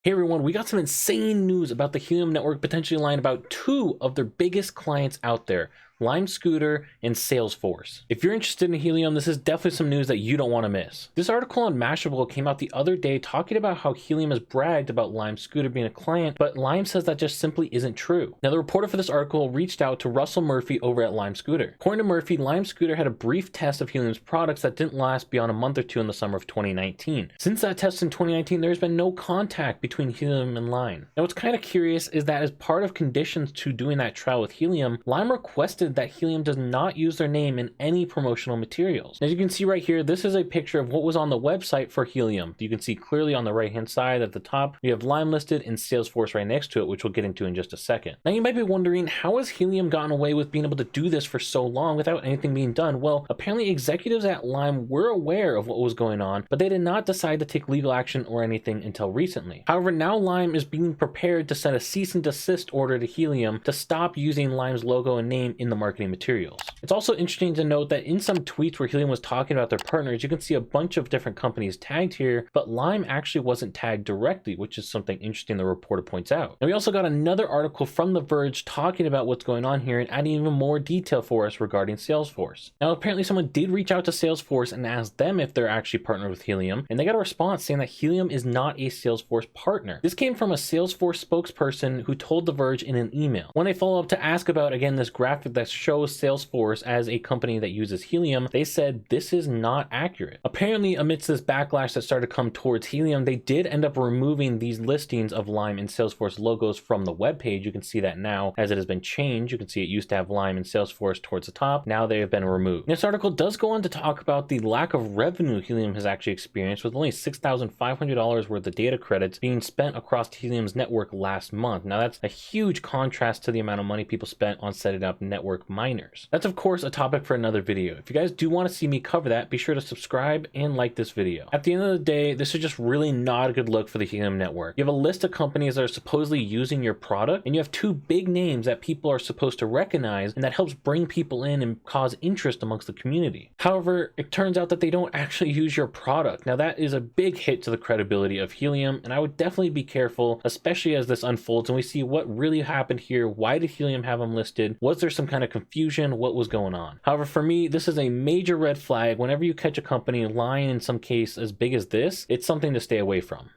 Hey everyone, we got some insane news about the Helium network potentially lying about two of their biggest clients out there, Lime Scooter and Salesforce. If you're interested in Helium, this is definitely some news that you don't want to miss. This article on Mashable came out the other day talking about how Helium has bragged about Lime Scooter being a client, but Lime says that just simply isn't true. Now, the reporter for this article reached out to Russell Murphy over at Lime Scooter. According to Murphy, Lime Scooter had a brief test of Helium's products that didn't last beyond a month or two in the summer of 2019. Since that test in 2019, there's been no contact between Helium and Lime. Now, what's kind of curious is that as part of conditions to doing that trial with Helium, Lime requested that Helium does not use their name in any promotional materials. As you can see right here, this is a picture of what was on the website for Helium. You can see clearly on the right hand side at the top, we have Lime listed and Salesforce right next to it, which we'll get into in just a second. Now you might be wondering, how has Helium gotten away with being able to do this for so long without anything being done? Well, apparently executives at Lime were aware of what was going on, but they did not decide to take legal action or anything until recently. However, now Lime is being prepared to send a cease and desist order to Helium to stop using Lime's logo and name in the marketing materials. It's also interesting to note that in some tweets where Helium was talking about their partners, you can see a bunch of different companies tagged here, but Lime actually wasn't tagged directly, which is something interesting the reporter points out. And we also got another article from The Verge talking about what's going on here and adding even more detail for us regarding Salesforce. Now, apparently someone did reach out to Salesforce and ask them if they're actually partnered with Helium, and they got a response saying that Helium is not a Salesforce partner. This came from a Salesforce spokesperson who told The Verge in an email. When they follow up to ask about, again, this graphic that shows Salesforce as a company that uses Helium, they said this is not accurate. Apparently, amidst this backlash that started to come towards Helium, they did end up removing these listings of Lime and Salesforce logos from the webpage. You can see that now as it has been changed. You can see it used to have Lime and Salesforce towards the top. Now they have been removed. This article does go on to talk about the lack of revenue Helium has actually experienced, with only $6,500 worth of data credits being spent across Helium's network last month. Now that's a huge contrast to the amount of money people spent on setting up network miners. That's of course a topic for another video. If you guys do want to see me cover that, be sure to subscribe and like this video. At the end of the day, this is just really not a good look for the Helium network. You have a list of companies that are supposedly using your product, and you have two big names that people are supposed to recognize, and that helps bring people in and cause interest amongst the community. However, it turns out that they don't actually use your product. Now that is a big hit to the credibility of Helium, and I would definitely be careful, especially as this unfolds and we see what really happened here. Why did Helium have them listed? Was there some kind of confusion? What was going on? However, for me, this is a major red flag. Whenever you catch a company lying in some case as big as this, it's something to stay away from.